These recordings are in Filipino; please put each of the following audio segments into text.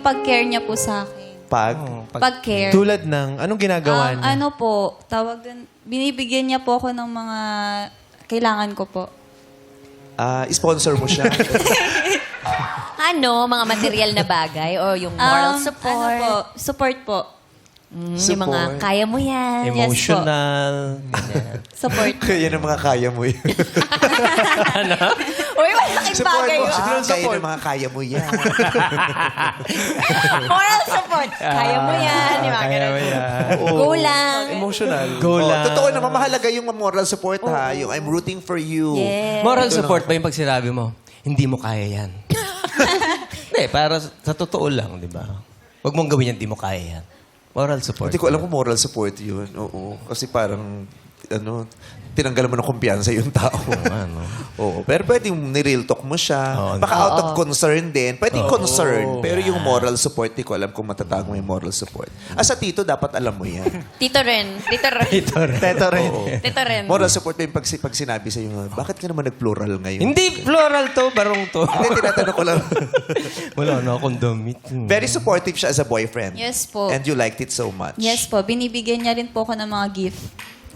Pag-care niya po sa akin. Pag-care. Tulad ng, anong ginagawa niya? Ano po, tawag dun, binibigyan niya po ako ng mga kailangan ko po. Sponsor mo siya. Ano, mga material na bagay o yung moral support? Ano po, support po. Yung mga kaya mo yan. Emotional. Support. Yan ang mga kaya mo yan. Uy, malaking bagay yun. Kaya ng mga kaya mo yan. Moral support. Kaya mo yan. Di ba? Kaya mo yan. Go lang. Emotional. Go lang. Totoo naman, mahalaga yung moral support ha. Yung I'm rooting for you. Yes. Moral support ba yung pag sinabi mo, hindi mo kaya yan? Hindi, para sa totoo lang, di ba? Huwag mong gawin yan, hindi mo kaya yan. Moral support. Hindi ko alam kung moral support yun. Oo. Kasi parang, tinanggalan mo ng kumpiyansa yung tao. Ano? Oo. Pero pwedeng nireal talk mo siya. Oo. Baka out of concern din. Pwedeng concern. Pero yung moral support, di ko alam kung matatawag mo yung moral support. Sa tito, dapat alam mo yan. Tito rin. Tito rin. Teto rin. Tito rin. Moral support ba yung pag sinabi sa'yo, bakit ka naman nag-plural ngayon? Hindi plural to, barong to. Hindi, tinatanong ko lang. Wala na akong damit. Very supportive siya as a boyfriend. Yes po. And you liked it so much. Yes po, binibigyan niya rin po ako ng mga gift.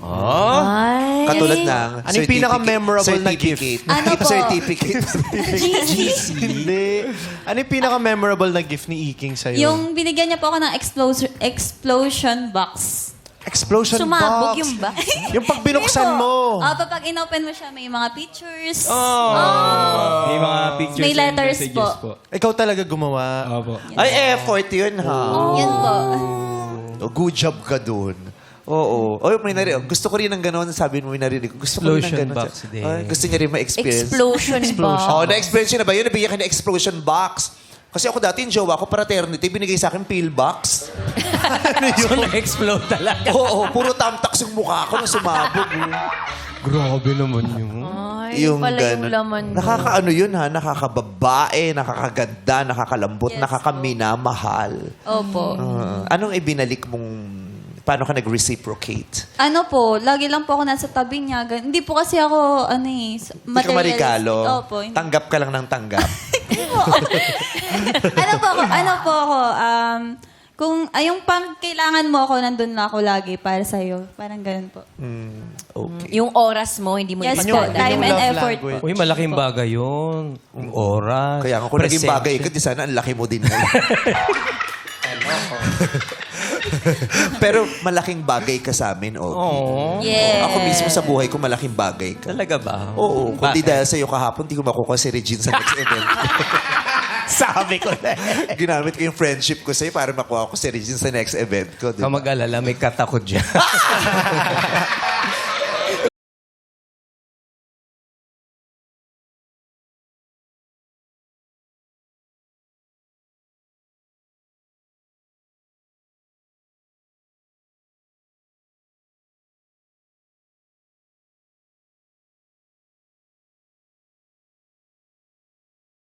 Oh? Ay. Katulad ng Ano yung pinaka-memorable na gift? Ano po? Certificate. Hindi. Ano yung pinaka-memorable na gift ni Iking sa'yo? Yung binigyan niya po ako ng explosion box. Explosion Sumabog box. yung ba? Yung pag binuksan mo. Pag inopen mo siya, may mga pictures. May mga pictures May and letters messages po. Ikaw talaga gumawa. Opo. Ay, effort yun, ha? Yan po. Good job ka dun. Oo. May narinig. Gusto ko rin ng gano'n. Sabi mo, may narinig ko. Gusto ko rin ng Explosion gano'n. box din. Ay, gusto niya rin ma-experience. Explosion box. Na-experience niya na ba yun? Nabigyan ka ng explosion box. Kasi ako dati, yung jowa ko, fraternity, binigay sa akin pill box. So, na-explode talaga. Oo, puro tamtax yung mukha ko nung sumabog. Grabe naman yun. Ay, pala yung ganun. laman nun. Nakakaano yun ha? Nakakababae, nakakaganda, nakakalambot, Yes, nakakaminamahal. Opo. Anong ibinalik mong... Paano ka nag-reciprocate? Ano po, lagi lang po ako nasa tabi niya. Hindi po kasi ako, Hindi ka marigalo. Opo. Hindi. Tanggap ka lang ng tanggap. Ano po ako, kung yung pang kailangan mo ako, nandun na ako lagi para sa'yo. Parang ganun po. Okay. Yung oras mo, hindi mo Yes ipagdadaan. po, time and love effort po. language. Uy, malaking bagay yun. Yung oras. Kaya nga, kung naging presente. bagay ka, di sana ang laki mo din. Pero malaking bagay ka sa amin, okay. Oo. Yes. Ako mismo sa buhay ko, malaking bagay ka. Talaga ba? Oo. Kung di Bakit? dahil sa'yo kahapon, di ko makukuha si Regine sa next event. Sabi ko na. Ginamit ko yung friendship ko sa'yo para makuha ko si Regine sa next event ko. Ka mag-alala, may cut ako dyan.